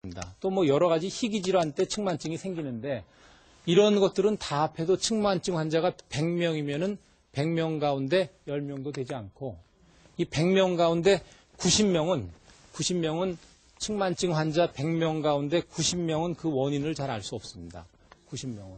있습니다. 또 뭐 여러 가지 희귀질환 때 측만증이 생기는데 이런 것들은 다 합해도 측만증 환자가 100명이면은 100명 가운데 10명도 되지 않고 이 100명 가운데 90명은 측만증 환자 100명 가운데 90명은 그 원인을 잘 알 수 없습니다. 90명은.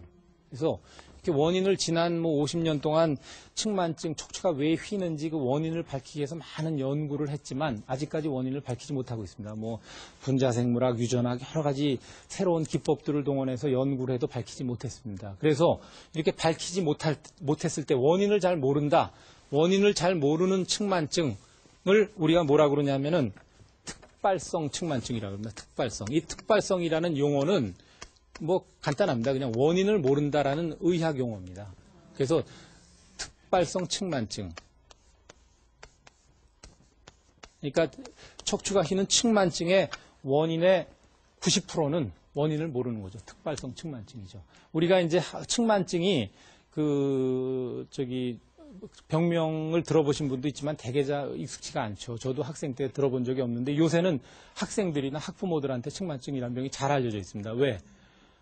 그래서 이렇게 원인을 지난 뭐 50년 동안 측만증 척추가 왜 휘는지 그 원인을 밝히기 위해서 많은 연구를 했지만 아직까지 원인을 밝히지 못하고 있습니다. 뭐 분자생물학, 유전학 여러 가지 새로운 기법들을 동원해서 연구를 해도 밝히지 못했습니다. 그래서 이렇게 밝히지 못했을 때 원인을 잘 모른다. 원인을 잘 모르는 측만증을 우리가 뭐라 그러냐면은 특발성 측만증이라고 합니다. 특발성. 이 특발성이라는 용어는 뭐 간단합니다. 그냥 원인을 모른다라는 의학 용어입니다. 그래서 특발성 측만증. 그러니까 척추가 휘는 측만증의 원인의 90%는 원인을 모르는 거죠. 특발성 측만증이죠. 우리가 이제 측만증이 병명을 들어보신 분도 있지만 대개 익숙치가 않죠. 저도 학생 때 들어본 적이 없는데 요새는 학생들이나 학부모들한테 측만증이라는 병이 잘 알려져 있습니다. 왜?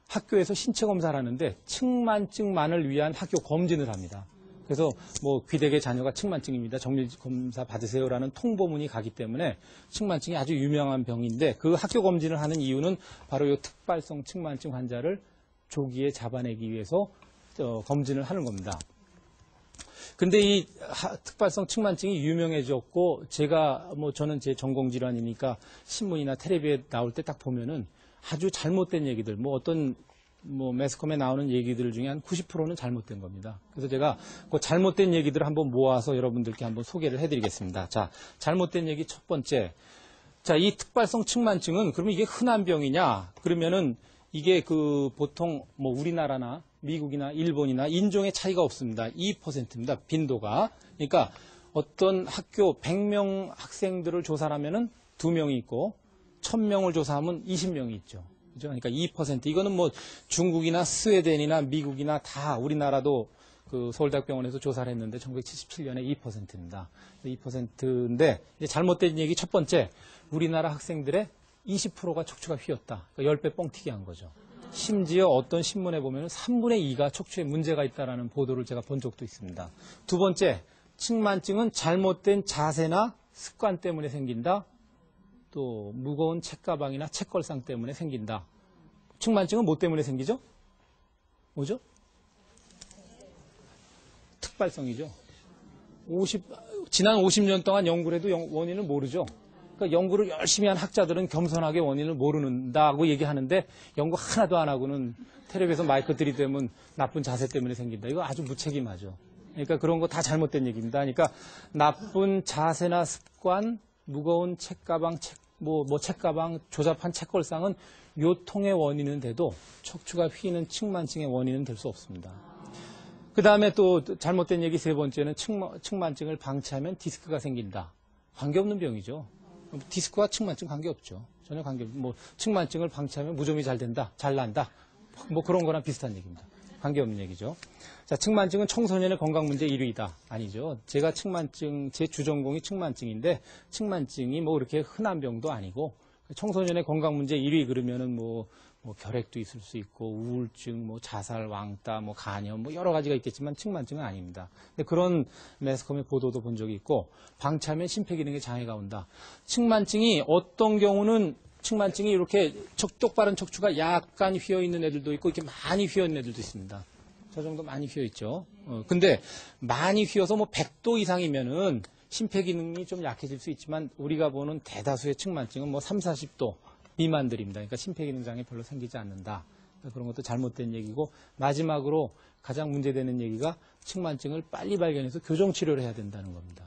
학교에서 신체 검사를 하는데 측만증만을 위한 학교 검진을 합니다. 그래서 뭐 귀대개 자녀가 측만증입니다. 정밀 검사 받으세요라는 통보문이 가기 때문에 측만증이 아주 유명한 병인데 그 학교 검진을 하는 이유는 바로 이 특발성 측만증 환자를 조기에 잡아내기 위해서 검진을 하는 겁니다. 근데 이 특발성 측만증이 유명해졌고 저는 제 전공 질환이니까 신문이나 텔레비에 나올 때 딱 보면은 아주 잘못된 얘기들, 매스컴에 나오는 얘기들 중에 한 90%는 잘못된 겁니다. 그래서 제가 그 잘못된 얘기들을 한번 모아서 여러분들께 한번 소개를 해드리겠습니다. 자, 잘못된 얘기 첫 번째. 자, 이 특발성 측만증은 그러면 이게 흔한 병이냐? 그러면은 이게 보통 우리나라나 미국이나 일본이나 인종의 차이가 없습니다. 2%입니다. 빈도가. 그러니까 어떤 학교 100명 학생들을 조사하면은 2명이 있고 1000명을 조사하면 20명이 있죠. 그죠? 그러니까 2%. 이거는 뭐 중국이나 스웨덴이나 미국이나 다 우리나라도 서울대학병원에서 조사를 했는데 1977년에 2%입니다. 2%인데 이제 잘못된 얘기 첫 번째. 우리나라 학생들의 20%가 척추가 휘었다. 그러니까 10배 뻥튀기 한 거죠. 심지어 어떤 신문에 보면 3분의 2가 척추에 문제가 있다는 보도를 제가 본 적도 있습니다. 두 번째, 측만증은 잘못된 자세나 습관 때문에 생긴다. 또 무거운 책가방이나 책걸상 때문에 생긴다. 측만증은 뭐 때문에 생기죠? 뭐죠? 특발성이죠. 지난 50년 동안 연구를 해도 원인을 모르죠. 그러니까 연구를 열심히 한 학자들은 겸손하게 원인을 모른다고 얘기하는데 연구 하나도 안 하고는 텔레비에서 마이크 들이대면 나쁜 자세 때문에 생긴다. 이거 아주 무책임하죠. 그러니까 그런 거 다 잘못된 얘기입니다. 그러니까 나쁜 자세나 습관, 무거운 책가방, 책가방, 조잡한 책걸상은 요통의 원인은 돼도 척추가 휘는 측만증의 원인은 될 수 없습니다. 그 다음에 또 잘못된 얘기 세 번째는 측만증을 방치하면 디스크가 생긴다. 관계없는 병이죠. 디스크와 측만증 관계없죠. 전혀 관계없죠. 측만증을 방치하면 무좀이 잘 된다, 잘 난다. 그런 거랑 비슷한 얘기입니다. 관계없는 얘기죠. 자, 측만증은 청소년의 건강 문제 1위다. 아니죠. 제가 제 주전공이 측만증인데, 측만증이 그렇게 흔한 병도 아니고, 청소년의 건강 문제 1위 그러면은 결핵도 있을 수 있고, 우울증, 자살, 왕따, 간염, 여러 가지가 있겠지만 측만증은 아닙니다. 근데 그런 매스컴의 보도도 본 적이 있고, 방치하면 심폐기능에 장애가 온다. 측만증이 어떤 경우는 측만증이 이렇게 똑바른 척추가 약간 휘어있는 애들도 있고 이렇게 많이 휘어있는 애들도 있습니다. 저 정도 많이 휘어있죠. 근데 많이 휘어서 100도 이상이면은 심폐기능이 좀 약해질 수 있지만 우리가 보는 대다수의 측만증은 3, 40도 미만들입니다. 그러니까 심폐기능 장애 별로 생기지 않는다. 그런 것도 잘못된 얘기고 마지막으로 가장 문제되는 얘기가 측만증을 빨리 발견해서 교정치료를 해야 된다는 겁니다.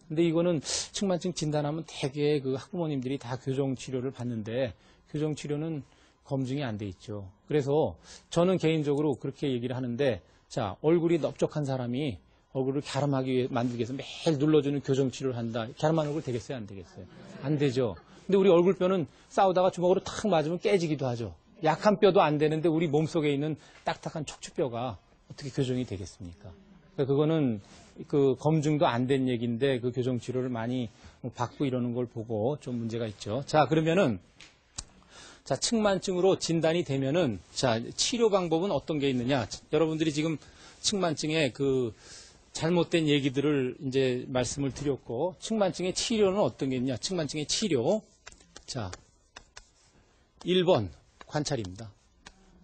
근데 이거는 측만증 진단하면 대개 학부모님들이 다 교정치료를 받는데 교정치료는 검증이 안 돼 있죠. 그래서 저는 개인적으로 그렇게 얘기를 하는데 자, 얼굴이 넓적한 사람이 얼굴을 만들기 위해서 매일 눌러주는 교정치료를 한다. 갸름한 얼굴 되겠어요? 안 되겠어요? 안 되죠. 근데 우리 얼굴뼈는 싸우다가 주먹으로 탁 맞으면 깨지기도 하죠. 약한 뼈도 안 되는데 우리 몸속에 있는 딱딱한 척추뼈가 어떻게 교정이 되겠습니까? 그러니까 그거는 검증도 안 된 얘기인데 그 교정 치료를 많이 받고 이러는 걸 보고 좀 문제가 있죠. 자, 그러면은 자, 측만증으로 진단이 되면은, 자, 치료 방법은 어떤 게 있느냐. 여러분들이 지금 측만증의 그 잘못된 얘기들을 이제 말씀을 드렸고, 측만증의 치료는 어떤 게 있냐. 측만증의 치료. 자, 1번 관찰입니다.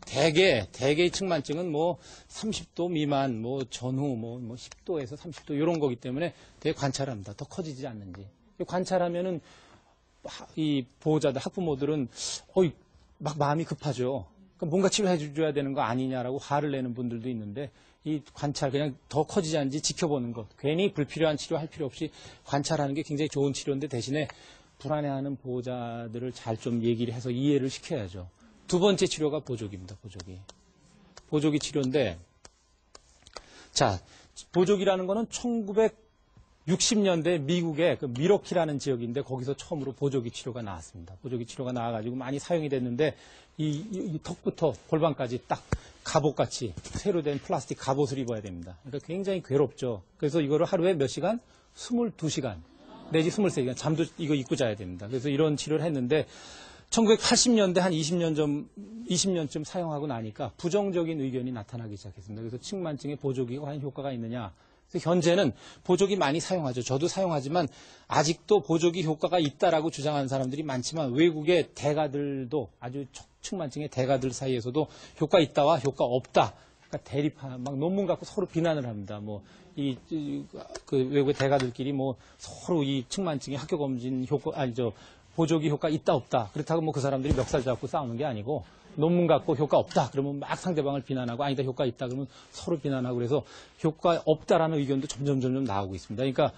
대개의 측만증은 뭐 30도 미만, 뭐 전후, 뭐 10도에서 30도 이런 거기 때문에 되게 관찰합니다. 더 커지지 않는지. 관찰하면은 이 보호자들, 학부모들은 막 마음이 급하죠. 그러니까 뭔가 치료해 줘야 되는 거 아니냐라고 화를 내는 분들도 있는데 이 관찰 그냥 더 커지지 않는지 지켜보는 것. 괜히 불필요한 치료할 필요 없이 관찰하는 게 굉장히 좋은 치료인데 대신에 불안해하는 보호자들을 잘 좀 얘기를 해서 이해를 시켜야죠. 두 번째 치료가 보조기입니다. 보조기 치료인데, 자, 보조기라는 거는 1960년대 미국의 그 미러키라는 지역인데 거기서 처음으로 보조기 치료가 나왔습니다. 보조기 치료가 나와가지고 많이 사용이 됐는데 이 턱부터 골반까지 딱 갑옷같이 새로 된 플라스틱 갑옷을 입어야 됩니다. 그러니까 굉장히 괴롭죠. 그래서 이거를 하루에 몇 시간? 22시간 내지 23시간 잠도 이거 입고 자야 됩니다. 그래서 이런 치료를 했는데 1980년대 한 20년쯤 사용하고 나니까 부정적인 의견이 나타나기 시작했습니다. 그래서 측만증에 보조기가 과연 효과가 있느냐. 그래서 현재는 보조기 많이 사용하죠. 저도 사용하지만 아직도 보조기 효과가 있다라고 주장하는 사람들이 많지만 외국의 대가들도 아주 측만증의 대가들 사이에서도 효과 있다와 효과 없다. 그러니까 대립한 막 논문 갖고 서로 비난을 합니다. 뭐 그 외국의 대가들끼리 뭐 서로 이 측만증의 학교 검진 효과 보조기 효과 있다 없다. 그렇다고 뭐 그 사람들이 멱살 잡고 싸우는 게 아니고 논문 갖고 효과 없다. 그러면 막 상대방을 비난하고 아니다 효과 있다. 그러면 서로 비난하고 그래서 효과 없다라는 의견도 점점 나오고 있습니다. 그러니까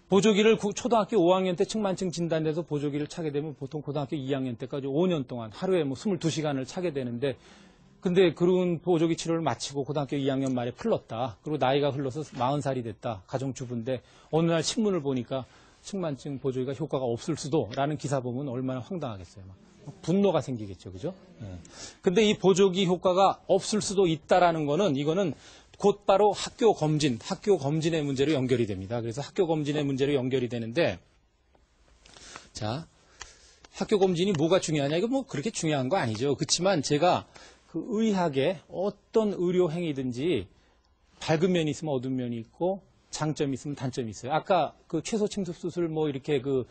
보조기를 초등학교 5학년 때 측만증 진단돼서 보조기를 차게 되면 보통 고등학교 2학년 때까지 5년 동안 하루에 뭐 22시간을 차게 되는데 근데 그런 보조기 치료를 마치고 고등학교 2학년 말에 풀렀다. 그리고 나이가 흘러서 40살이 됐다. 가정주부인데 어느 날 신문을 보니까 측만증 보조기가 효과가 없을 수도라는 기사 보면 얼마나 황당하겠어요. 막 분노가 생기겠죠. 그죠? 예. 근데 이 보조기 효과가 없을 수도 있다라는 거는 이거는 곧바로 학교 검진의 문제로 연결이 됩니다. 그래서 학교 검진의 문제로 연결이 되는데 자, 학교 검진이 뭐가 중요하냐? 이거 뭐 그렇게 중요한 거 아니죠. 그렇지만 제가 그 의학의 어떤 의료 행위든지 밝은 면이 있으면 어두운 면이 있고 장점이 있으면 단점이 있어요. 아까 그 최소 침습 수술 뭐 이렇게 그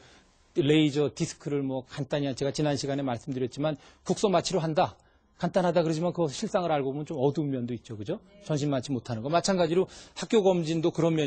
레이저 디스크를 뭐 간단히 제가 지난 시간에 말씀드렸지만 국소 마취로 한다. 간단하다 그러지만 그 실상을 알고 보면 좀 어두운 면도 있죠. 그죠? 전신 마취 못하는 거. 마찬가지로 학교 검진도 그런 면이